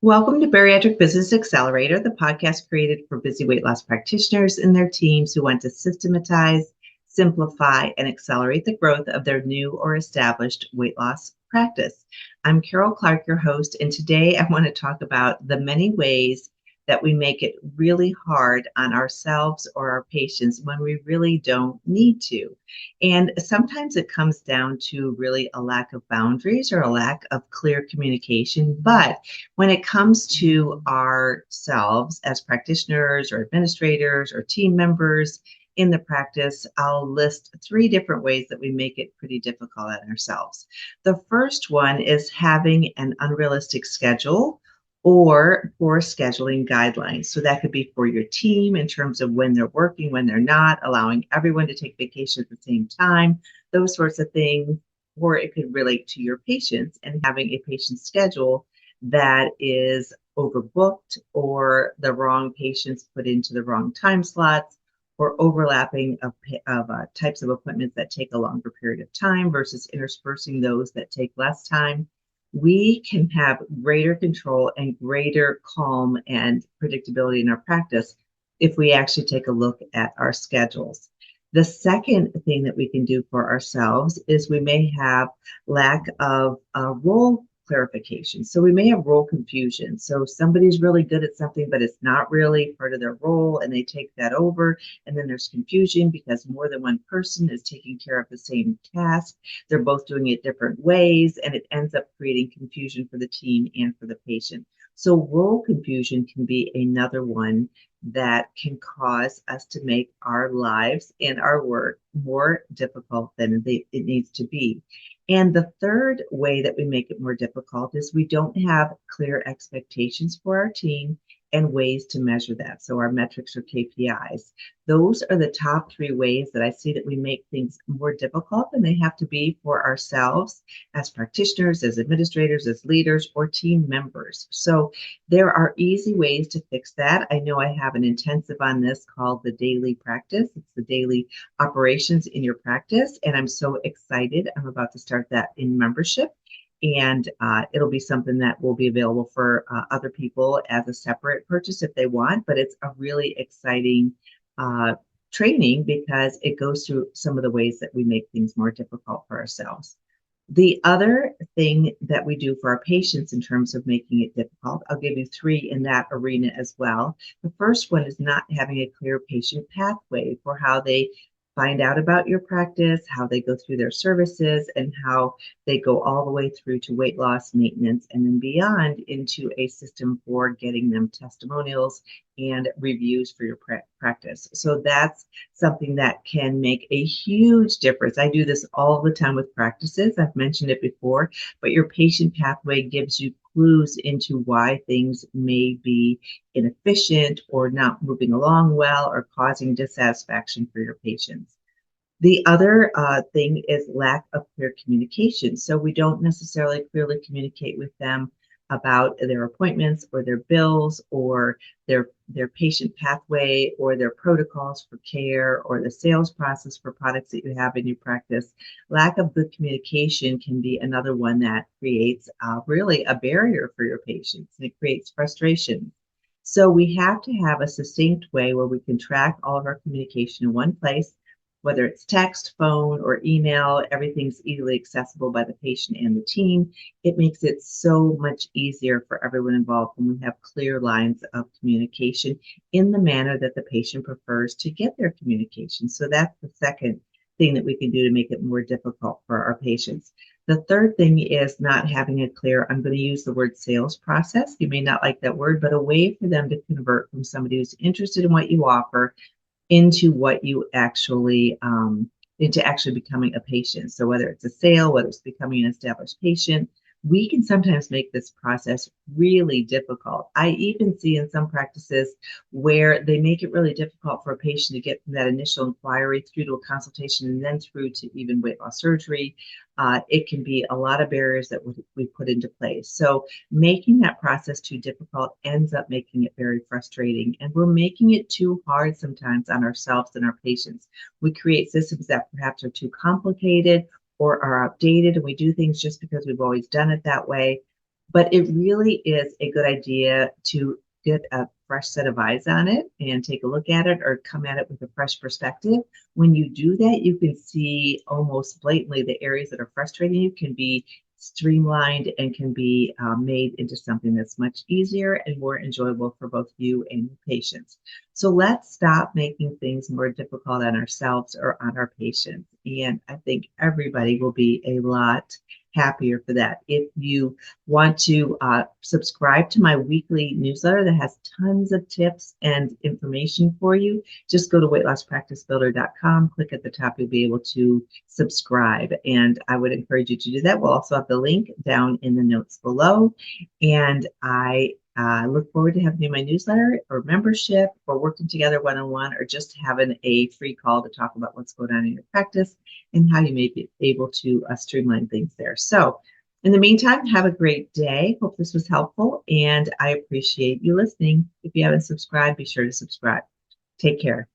Welcome to Bariatric Business Accelerator, the podcast created for busy weight loss practitioners and their teams who want to systematize, simplify, and accelerate the growth of their new or established weight loss practice. I'm Carol Clark, your host, and today I want to talk about the many ways that we make it really hard on ourselves or our patients when we really don't need to. And sometimes it comes down to really a lack of boundaries or a lack of clear communication. But when it comes to ourselves as practitioners or administrators or team members in the practice, I'll list three different ways that we make it pretty difficult on ourselves. The first one is having an unrealistic schedule or poor scheduling guidelines. So that could be for your team in terms of when they're working, when they're not, allowing everyone to take vacation at the same time, those sorts of things. Or it could relate to your patients and having a patient schedule that is overbooked or the wrong patients put into the wrong time slots or overlapping of types of appointments that take a longer period of time versus interspersing those that take less time. We can have greater control and greater calm and predictability in our practice if we actually take a look at our schedules. The second thing that we can do for ourselves is we may have lack of role clarification. So we may have role confusion. So somebody's really good at something, but it's not really part of their role, and they take that over. And then there's confusion because more than one person is taking care of the same task. They're both doing it different ways, and it ends up creating confusion for the team and for the patient. So role confusion can be another one that can cause us to make our lives and our work more difficult than it needs to be. And the third way that we make it more difficult is we don't have clear expectations for our team and ways to measure that. So our metrics or KPIs. Those are the top three ways that I see that we make things more difficult than they have to be for ourselves as practitioners, as administrators, as leaders, or team members. So there are easy ways to fix that. I know I have an intensive on this called the Daily Practice. It's the daily operations in your practice. And I'm so excited. I'm about to start that in membership. And it'll be something that will be available for other people as a separate purchase if they want. But it's a really exciting training because it goes through some of the ways that we make things more difficult for ourselves. The other thing that we do for our patients in terms of making it difficult, I'll give you three in that arena as well. The first one is not having a clear patient pathway for how they find out about your practice, how they go through their services, and how they go all the way through to weight loss, maintenance, and then beyond into a system for getting them testimonials and reviews for your practice. So that's something that can make a huge difference. I do this all the time with practices. I've mentioned it before, but your patient pathway gives you clues into why things may be inefficient or not moving along well or causing dissatisfaction for your patients. The other thing is lack of clear communication. So we don't necessarily clearly communicate with them about their appointments or their bills or their patient pathway or their protocols for care or the sales process for products that you have in your practice. Lack of good communication can be another one that creates really a barrier for your patients, and it creates frustration. So we have to have a succinct way where we can track all of our communication in one place, whether it's text, phone, or email. Everything's easily accessible by the patient and the team. It makes it so much easier for everyone involved when we have clear lines of communication in the manner that the patient prefers to get their communication. So that's the second thing that we can do to make it more difficult for our patients. The third thing is not having a clear, I'm going to use the word sales process. You may not like that word, but a way for them to convert from somebody who's interested in what you offer into what you actually into actually becoming a patient. So whether it's a sale, whether it's becoming an established patient, we can sometimes make this process really difficult. I even see in some practices where they make it really difficult for a patient to get from that initial inquiry through to a consultation and then through to even weight loss surgery. It can be a lot of barriers that we put into place. So making that process too difficult ends up making it very frustrating. And we're making it too hard sometimes on ourselves and our patients. We create systems that perhaps are too complicated or are outdated, and we do things just because we've always done it that way. But it really is a good idea to get a fresh set of eyes on it and take a look at it or come at it with a fresh perspective. When you do that, you can see almost blatantly the areas that are frustrating you can be streamlined and can be made into something that's much easier and more enjoyable for both you and your patients. So let's stop making things more difficult on ourselves or on our patients. And I think everybody will be a lot happier for that. If you want to subscribe to my weekly newsletter that has tons of tips and information for you, just go to weightlosspracticebuilder.com, click at the top, you'll be able to subscribe. And I would encourage you to do that. We'll also have the link down in the notes below. And I look forward to having you in my newsletter or membership or working together one-on-one or just having a free call to talk about what's going on in your practice and how you may be able to streamline things there. So in the meantime, have a great day. Hope this was helpful, and I appreciate you listening. If you haven't subscribed, be sure to subscribe. Take care.